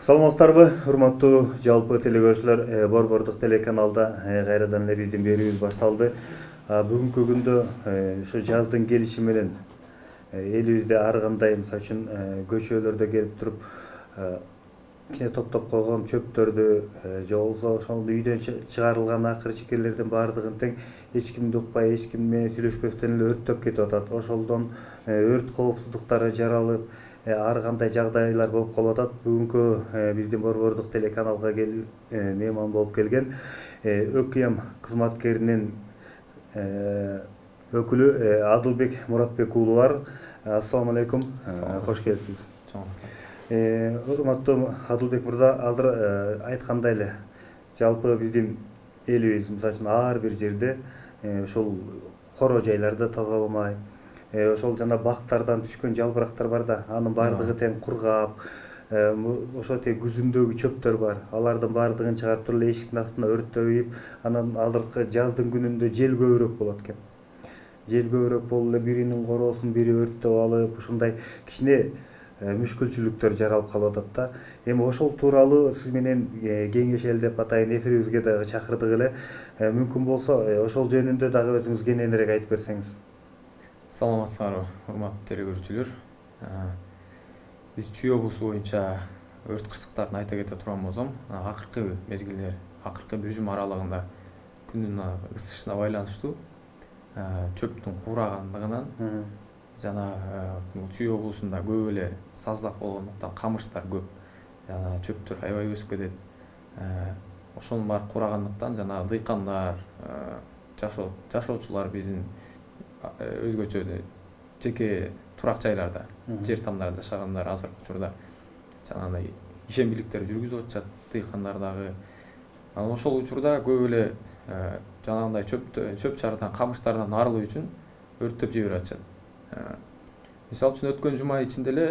Саламатсыздарбы, урматтуу жалпы телекөрүүчүлөр, Борбордук телеканалда кайрадан эле биздин берүүбүз башталды. Бүгүнкү күндө ушу жаздын келиши менен элибизде ар кандай, мисалы үчүн көчөлөрдө келип туруп кичине топтоп койгон чөптөрдү же болбосо ошол үйдөн чыгарылган акыр-чекерлердин баардыгын тең эч кимди укпай, эч ким менен сүйлөшпөстөн эле өрттөп кетип атат. Ошолдон өрт коопсуздуктары жаралып, ар кандай жагдайлар болуп калып атат. Бүгүнкү биздин Борбордук телеканалга мейман болуп келген ӨКМ кызматкеринин өкүлү Адылбек Муратбек уулу бар. Ассаламу алейкум. Кош келипсиз. Урматтуу Адылбек мырза, азыр айткандай эле жалпы биздин элибиз мисалы үчүн ар бир жерде ушул коро жайларды тазаламай, ошол жана бактардан түшкөн жалбырактар бар да, анын баардыгы тең кургап, ошо тең күзүндөгү чөптөр бар. Алардын баардыгын чыгарып туруп эле эшиктин астына өрттөп ийип, анан азыркы жаздын күнүндө жел көбүрөөк болот экен. Жел көбүрөөк болуп эле биринин короосун бири өрттөп алып, ушундай кичине мүшкүлчүлүктөр жаралып калып атат да. Эми ошол тууралуу сиз менен кеңешели деп атайын, эфирибизге дагы чакырдык эле. Мүмкүн болсо ошол жөнүндө дагы өзүңүз кененирээк айтып берсеңиз. Саламатсыздарбы, урматтуу телекөрүүчүлөр. Биз Чүй облусу боюнча өрт кырсыктарын айта кете турган болсом, акыркы мезгилдер, акыркы бир жума аралыгында күндүн ысышына байланыштуу чөптүн куурагандыгынан жана Чүй облусунда көп эле саздак болгондуктан камыштар көп, жана чөптөр аябай өсүп кетет. Ошонун баары куурагандыктан жана дыйкандар, жашоочулар биздин өзгөчө жеке турак жайларда, жер тамдарда жашагандар азыркы учурда жанагындай ишембиликтер жүргүзүп атышат, дыйкандар дагы. Анан ошол учурда көп эле жанагындай чөп чардан, камыштардан арылуу үчүн өрттөп жиберип атышат. Мисалы үчүн өткөн жума ичинде эле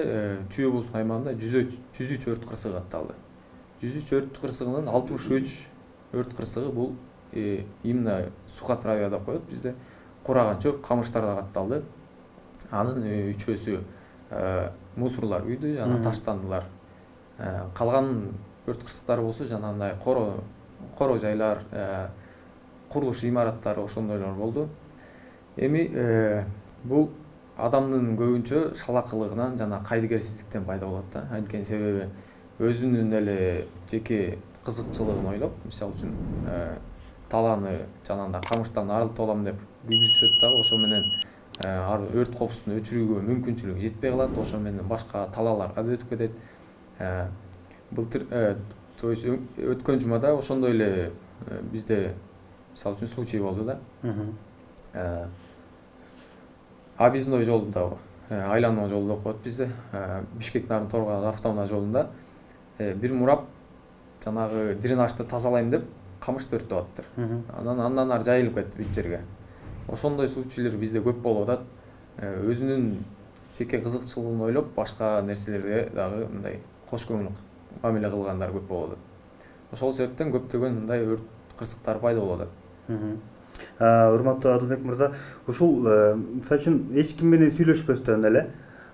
Чүй облусунун аймагында 103 өрт кырсыгы катталды. 103 өрт кырсыгынын 63 өрт кырсыгы бул именно сухотравия деп коет бизде, кураган чөп, камыштарда катталды. Анын үчөөсү мусорлар үйдү, жана таштандылар. Калган өрт кырсыктары болсо жанагындай коро жайлар, курулуш имараттары ошондойлор болду. Эми бул адамдын көбүнчө шалакылыгынан жана кайдыгерсиздиктен пайда болот да. Анткени себеби өзүнүн эле жеке кызыкчылыгын ойлоп, мисалы үчүн талааны жанагындай камыштан арылтып алам деп күзүшөт дагы, ошо менен өрт коопсузлугун өчүрүүгө мүмкүнчүлүгү жетпей калат, ошо менен башка талааларга да өтүп кетет. Былтыр, то есть өткөн жумада ошондой эле бизде мисалы үчүн случай болду да. Объездной жолдо, айланма жолу деп коет бизде, Бишкек-Нарын-Торгай автоунаа жолунда бир мурап жанагы дренажды тазалайм деп камышты өрттөп атыптыр. Андан ары жайылып кетти бүт жерге. Ошондой случайлар бизде көп болуп атат. Өзүнүн жеке кызыкчылыгын ойлоп, башка нерселерге дагы мындай кош көңүл мамиле кылгандар көп болуп атат. Ошол себептен көптөгөн мындай өрт кырсыктары пайда болуп атат. Урматтуу Адылбек мырза, ушул мисалы үчүн эч ким менен сүйлөшпөстөн эле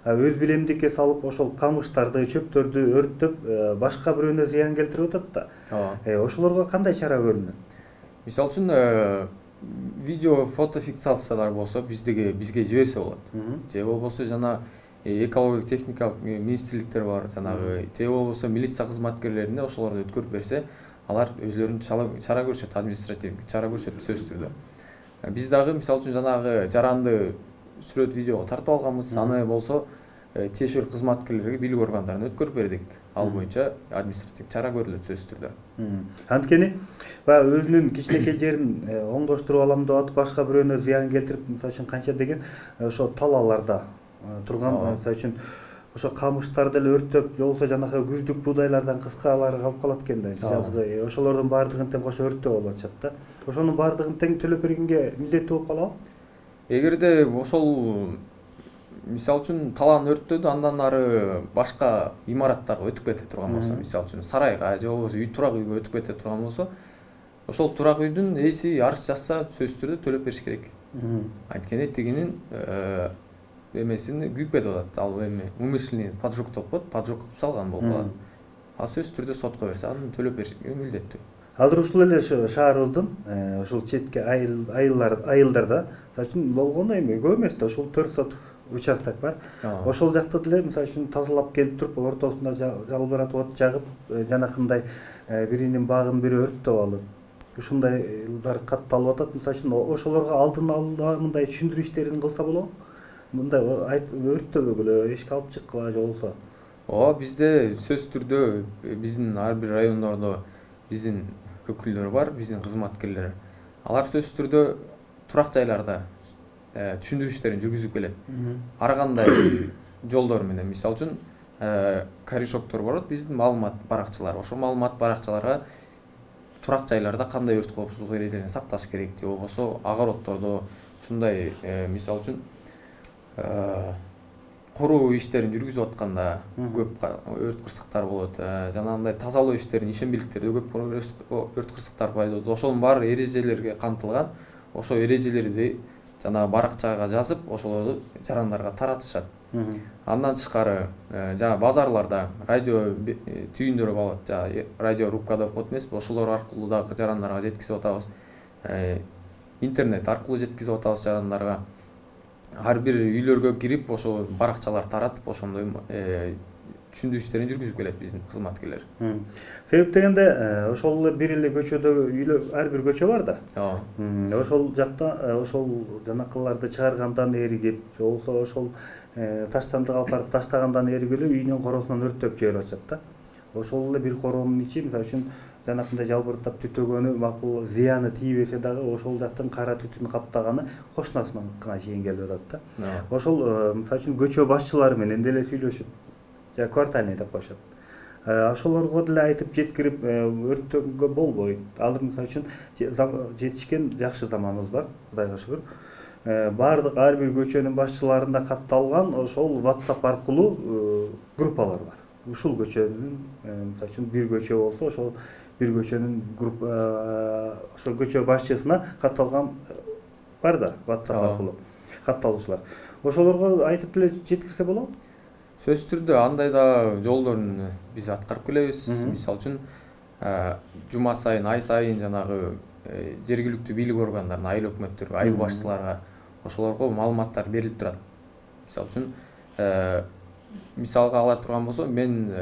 өз билемдикке салып ошол камыштарды, чөптөрдү өрттөп башка бирөөнө зыян келтирип атат да. Ошолорго кандай чара көрүлөт? Мисалы үчүн видео, фото фиксациялар болсо бизге жиберсе болот. Же болбосо жана экология техникалык министрликтер бар, жанагы же болбосо милиция кызматкерлерине ошолорду өткөрүп берсе, алар өзлөрүн чара көрүшөт, административдик чара көрүшөт сөзсүз түрдө. Биз дагы мисалы үчүн жанагы жаранды сүрөт видеого тартып алганбыз, аны болсо тиешелүү кызматкерлерге, бийлик органдарына өткөрүп бердик. Ал боюнча административдик чара көрүлөт сөзсүз түрдө. Анткени баягы өзүнүн кичинекей жерин оңдоштуруп алам деп атып, башка бирөөнө зыян келтирип, мисалы үчүн канча деген ошо талааларда турган, мисалы үчүн ошо камыштарды эле өрттөп, же болбосо жанагы күздүк буудайлардан кыскалары калып калат экен да, жазгы. Ошолордун баардыгын тең кошо өрттөп алып атышат да. Ошонун баардыгын тең төлөп бергенге милдеттүү болуп калабы? Эгерде ошол мисалы үчүн талааны өрттөдү, андан ары башка имараттарга өтүп кете турган болсо, мисалы үчүн сарайга же болбосо турак үйгө өтүп кете турган болсо, ошол турак үйдүн ээси арыз жазса сөзсүз түрдө төлөп бериш керек. Анткени тигинин эмесин күйүп кетип атат. Ал эми умышленный поджог деп коет, поджог кылып салган болуп калат. ал сөзсүз түрдө сотко берсе аны төлөп беришке милдеттүү. Азыр ушул эле шаарыбыздын ушул четки айылдарда мисалы үчүн болгону эми көп эмес да ушул 4 соток участок бар. Ошол жакта деле мисалы үчүн тазалап келип туруп ортосунда жалбыратып от жагып жанакындай биринин багын бири өрттөп алып ушундайлар катталып атат. Мисалы үчүн ошолорго алдын ала мындай түшүндүрүү иштерин кылса болобу? Мындай өрттөбөгүлө эшикке алып чыккыла же болбосо. Ооба, бизде сөзсүз түрдө биздин ар бир райондордо биздин өкүлдөр бар, биздин кызматкерлер. Алар сөзсүз түрдө турак жайларда түшүндүрүү иштерин жүргүзүп келет. Ар кандай жолдор менен, мисалы үчүн корешоктор болот, биздин маалымат баракчалары. Ошол маалымат баракчаларга турак жайларда кандай өрт коопсуздук эрежелерин сакташ керек же болбосо огороддордо ушундай мисалы үчүн коруу иштерин жүргүзүп атканда көп өрт кырсыктар болот. Жанагындай тазалоо иштерин ишембиликтерде көп өрт кырсыктар пайда болот. Ошонун баары эрежелерге камтылган. Ошол эрежелерди жанагы баракчага жазып, ошолорду жарандарга таратышат. Андан тышкары жана базарларда радио түйүндөр болот. Радио рубка деп коет эмеспи? Ошолор аркылуу дагы жарандарга жеткизип атабыз. Интернет аркылуу жеткизип атабыз жарандарга. Ар бир үйлөргө кирип, ошол баракчалар таратып, ошондой түшүндүрүү иштерин жүргүзүп келет биздин кызматкерлер. Себеп дегенде ошол эле бир эле көчөдө ар бир көчө бар да. Ошол жакта ошол жанакыларды чыгаргандан эригип, же болбосо ошол таштандык алып барып таштагандан эригип эле үйүнүн коросунан өрттөп жиберип атышат да. Ошол эле бир коронун ичи, мисалы үчүн жанакындай жалбыртап түтөгөнү макул, зыяны тийбесе дагы ошол жактын кара түтүн каптаганы кошунасына чейин келип атат да. Ошол мисалы үчүн көчө башчылары менен деле сүйлөшүп, же квартальный деп коюшат. Ошолорго деле айтып жеткирип өрттөнгө болбойт. Азыр мисалы үчүн жетишкен жакшы заманыбыз бар, Кудайга шүгүр. Бардык ар бир көчөнүн башчыларында катталган ошол WhatsApp аркылуу группалар бар. Ушул көчөнүн мисалы үчүн бир көчө болсо, ошол бир көчөнүн ошол көчө башчысына катталган бар да, WhatsApp аркылуу катталуучулар. Ошолорго айтып деле жеткирсе болобу? Сөзсүз түрдө андай да жолдорун биз аткарып келебиз. Мисалы үчүн жума сайын, ай сайын жанагы жергиликтүү бийлик органдарына, айыл өкмөттөргө, айыл башчыларга ошолорго маалыматтар берилип турат. Мисалы үчүн мисалга ала турган болсо, мен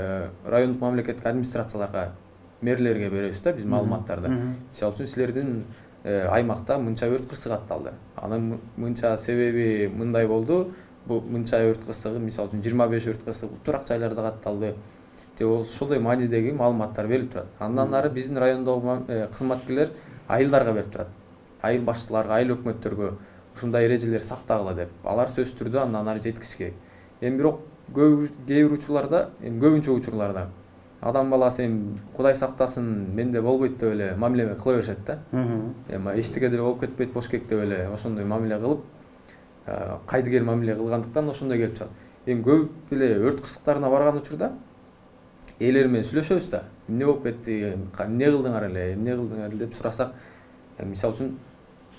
райондук мамлекеттик администрацияларга, мэрлерге беребиз да биз маалыматтарды. Мисалы үчүн силердин аймакта мынча өрт кырсыгы атталды. Анын мынча себеби мындай болду. Бул мынча өрт кырсыгы, мисалы үчүн 25 өрт кырсыгы турак жайларда катталды. Же ошондой маанидеги маалыматтар берилип турат. Андан ары биздин райондогу кызматкерлер айылдарга берип турат. Айыл башчыларга, айыл өкмөттөргө ушундай эрежелерди сактагыла деп. Алар сөзсүз түрдө андан ары жеткизиш керек. Эми бирок кээ бир учурларда, көбүнчө учурларда адам баласы эми Кудай сактасын, менде болбойт деп эле мамиле кыла беришет да. Эми эчтеке деле болуп кетпейт бош кек деп эле ошондой мамиле кылып, кайдыгер мамиле кылгандыктан ошондой келип чыгат. Эми көп эле өрт кырсыктарына барган учурда ээлер менен сүйлөшөбүз да. Эмне болуп кетти, эмне кылдыңар эле деп сурасак, мисалы үчүн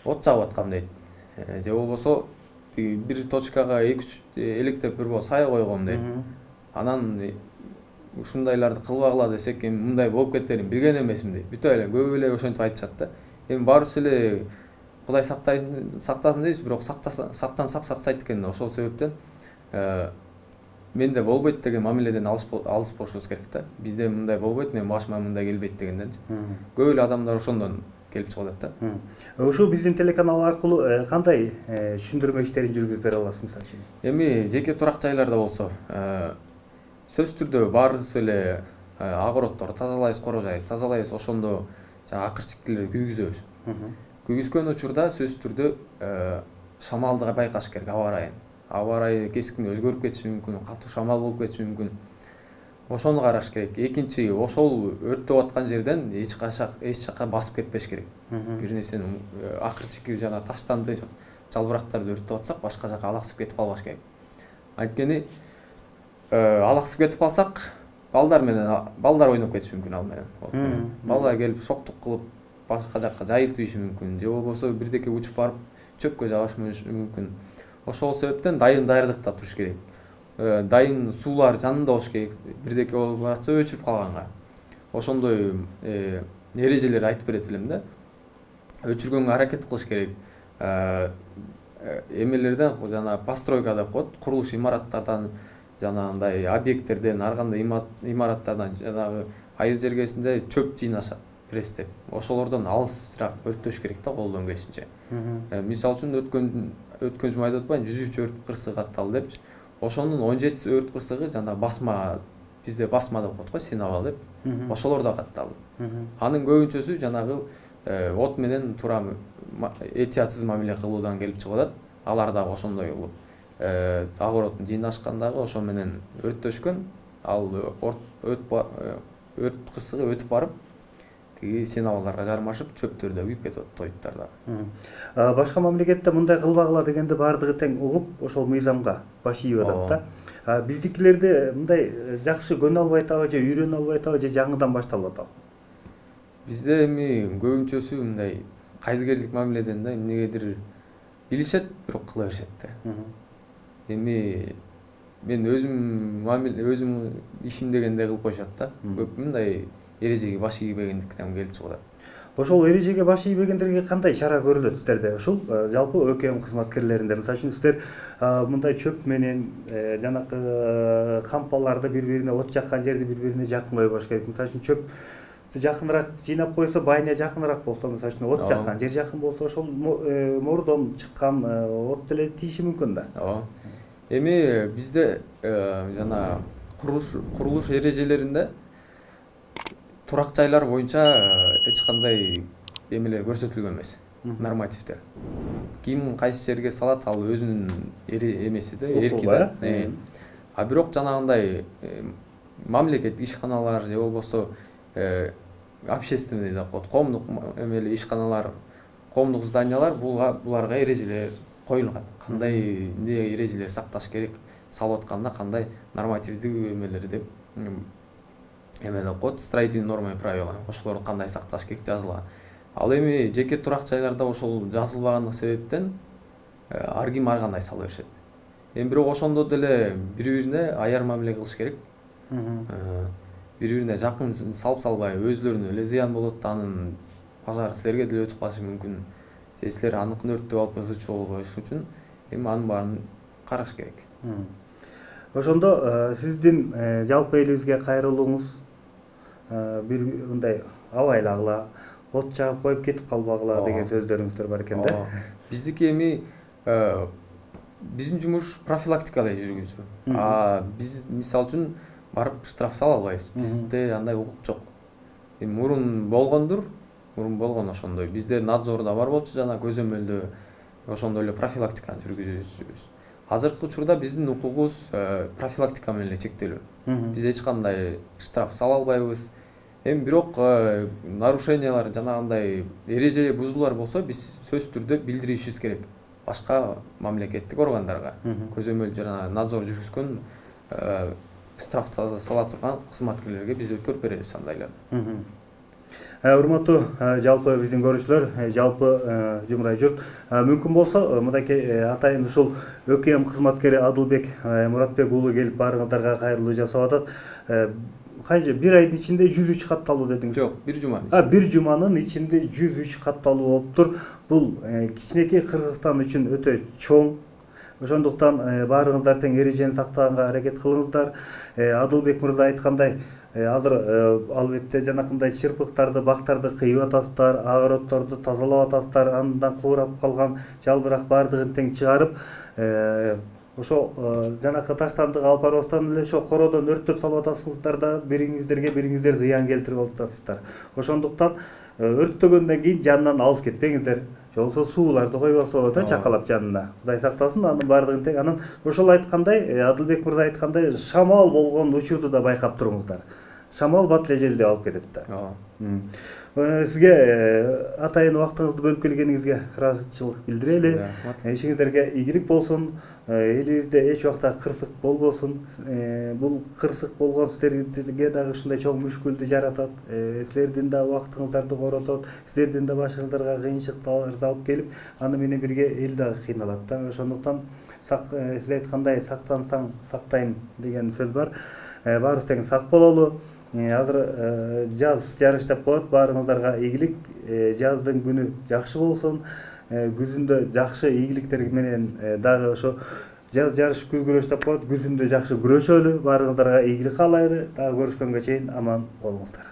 от жагып аткам дейт. Же болбосо бир точкага 2-3 электеп бир боло сая койгом дейт. Анан ушундайларды кылбагыла десек, эми мындай болуп кетерин билген эмесмин дейт. Бүтө эле көп эле ошентип айтышат да. Эми баарыбыз эле Кудай сактасын дейбиз, бирок сактансак саксайт экен. Ошол себептен менде болбойт деген мамиледен алыс болушубуз керек да. Бизде мындай болбойт, мен башыма мындай келбейт дегенденчи. Көп эле адамдар ошондон келип чыгып атат да. Ушул биздин телеканал аркылуу кандай түшүндүрмө иштерин жүргүзүп бере аласыз мисалы үчүн? Эми жеке турак жайларда болсо, сөзсүз түрдө баарыбыз эле огороддорду тазалайбыз, коро жай тазалайбыз, ошондо жана акырчыккилерди күйгүзөбүз. Күйгүзгөн учурда сөзсүз түрдө шамалды байкаш керек, аба ырайын. Аба ырайы кескин өзгөрүп кетиши мүмкүн, катуу шамал болуп кетиши мүмкүн. Ошону караш керек. Экинчи, ошол өрттөп аткан жерден эч жакка басып кетпеш керек. Бир нерсени акырчыкки жана таштанды жалбырактарды өрттөп атсак, башка жакка алаксып кетип калбаш керек. Анткени алаксып кетип калсак, балдар ойноп кетиши мүмкүн ал менен. Балдар келип шоктук кылып башка жакка жайылтып ийиши мүмкүн. Же болбосо бирдеке учуп барып чөпкө жабышы мүмкүн. Ошол себептен дайырдыкта туруш керек. дайын суулар жанында болуш керек. Бирдеке болуп баратса өчүрүп калганга. Ошондой эрежелерди айтып берет элем да. Өчүргөнгө аракет кылыш керек. Эмелерден жана постройка деп коет, курулуш имараттардан, жанагындай объекттерден, ар кандай имараттардан жанагы айыл жергесинде чөп жыйнашат, пресстеп. Ошолордон алысыраак өрттөш керек да колдон келишинче. Мисалы үчүн өткөн жумада отпайм 103 өрт кырсыгы катталды депчи. Ошонун 17 өрт кырсыгы жана басма, бизде басма деп коет го, синабал деп. Ошолордо катталды. Анын көбүнчөсү жанагы от менен туура этиятсыз мамиле кылуудан келип чыгып атат. Алар дагы ошондой кылып огородун жыйнашкандагы ошо менен өрттөшкөн. Ал өрт кырсыгы өтүп барып, тиги синабалдарга жармашып, чөптөрдө күйүп кетип атат, тоюттар дагы. Башка мамлекетте мындай кылбагыла дегенде баардыгы тең угуп, ошол мыйзамга баш ийип атат да. Биздикилерде мындай жакшы көнө албай атабы же үйрөнө албай атабы же жаңыдан башталып атабы? Бизде эми көбүнчөсү мындай кайдыгерлик мамиледен да эмнегедир билишет, бирок кыла беришет да. Эми мен өзүм ишим дегенде кылып коюшат да. Көп мындай эрежеге баш ийбегендиктен келип чыгып атат. Ошол эрежеге баш ийбегендерге кандай чара көрүлөт сиздерде? Ушул жалпы ÖKM кызматкерлеринде, мисалы үчүн сиздер мындай чөп менен жанакы кампаларды бири-бирине, от жаккан жерди бири-бирине жакын койбош керек. Мисалы үчүн чөп жакыныраак жыйнап койсо, байына жакыныраак болсо, мисалы үчүн от жаккан жер жакын болсо, ошол мордон чыккан от деле тийиши мүмкүн да. Ооба. Эми бизде жана курулуш эрежелеринде турак жайлар боюнча эч кандай эмелер көрсөтүлгөн эмес, нормативдер. Ким кайсы жерге салат, ал өзүнүн эмеси да, эрки да. А бирок жанагындай мамлекеттик ишканалар же болбосо общественный деп коет, коомдук эмеле ишканалар, коомдук зданиялар буларга эрежелер коюлган. Кандай эмне эрежелер сакташ керек, салып атканда кандай нормативдик эмелер деп эме деп коет, строительные нормы и правила. Ошолорду кандай сакташ керек жазылган. Ал эми жеке турак жайларда ошол жазылбагандык себептен ар ким ар кандай сала беришет. Эми бирок ошондо деле бири-бирине аяр мамиле кылыш керек. Бири-бирине жакын салып салбай, өзлөрүнө эле зыян болот, анын бажары силерге деле өтүп калышы мүмкүн. Силер аныкын өрттөп алып ызычуу болбош үчүн эми анын баарын караш керек. Ошондо сиздин жалпы элибизге кайрылууңуз бир мындай абайлагыла, от жагып коюп кетип калбагыла деген сөздөрүңүздөр бар экен да. Биздики эми биздин жумуш профилактика эле жүргүзүү. Биз мисалы үчүн барып штраф сала албайбыз. Бизде андай укук жок. Эми мурун болгон ошондой. Бизде надзор да бар болчу, жана көзөмөлдөө ошондой эле профилактиканы жүргүзөбүз. Азыркы учурда биздин укугубуз профилактика менен эле чектелүү. Биз эч кандай штраф сала албайбыз. Эми бирок нарушениялар, жанагындай эреже бузуулар болсо, биз сөзсүз түрдө билдиришибиз керек башка мамлекеттик органдарга. Көзөмөл жана надзор жүргүзгөн штраф сала турган кызматкерлерге биз өткөрүп беребиз андайларды. Урматтуу жалпы биздин көрүүчүлөр, жалпы жумурай журт, мүмкүн болсо мындай атайын ушул ÖKM кызматкери Адылбек Муратбек уулу келип баарыңыздарга кайрылуу жасап атат. Канча бир айдын ичинде 103 катталуу дедиңиз? Жок, бир жуманын ичинде. Бир жуманын ичинде 103 катталуу болуптур. Бул кичинекей Кыргызстан үчүн өтө чоң. Ошондуктан баарыңыздар тең эрежени сактаганга аракет кылыңыздар. Адылбек мырза айткандай, азыр албетте жанакындай чырпыктарды, бактарды кыйып атасыздар, огороддорду тазалап атасыздар, андан куурап калган жалбырак баардыгын тең чыгарып, ошо жанакы таштандык алып барбастан эле ошо кородон өрттөп салып атасыңыздар да, бириңиздер зыян келтирип атасыздар. Ошондуктан өрттөгөндөн кийин жанынан алыс кетпеңиздер. Же болбосо сууларды койбосо болот да, чакалап жанына. Кудай сактасын, анын баардыгын тең. Анан ошол айткандай, Адылбек мырза айткандай, шамал болгон учурду да байкап туруңуздар. Шамал бат эле желди алып кетет да. Сизге атайын убактыңызды бөлүп келгениңизге ыраазычылык билдирели. Ишиңиздерге ийгилик болсун. Элибизде эч убакта кырсык болбосун. Бул кырсык болгон сиздерге дагы ушундай чоң мүшкүлдү жаратат. Силердин да убактыңыздарды коротот. Сиздердин да башыңыздарга кыйынчылыктарды алып келип, аны менен бирге эл дагы кыйналат да. Ошондуктан сиз айткандай сактансаң сактайм деген сөз бар. Баарыбыз тең сак бололу. Азыр жаз жарыштап коет. Баарыңыздарга ийгилик. Жаздын күнү жакшы болсун. Күзүндө жакшы ийгиликтер менен дагы ошо жаз жарыш күз күрөштөп коет. Күзүндө жакшы күрөшөлү. Баарыңыздарга ийгилик каалайлы. Дагы көрүшкөнгө чейин аман болуңуздар.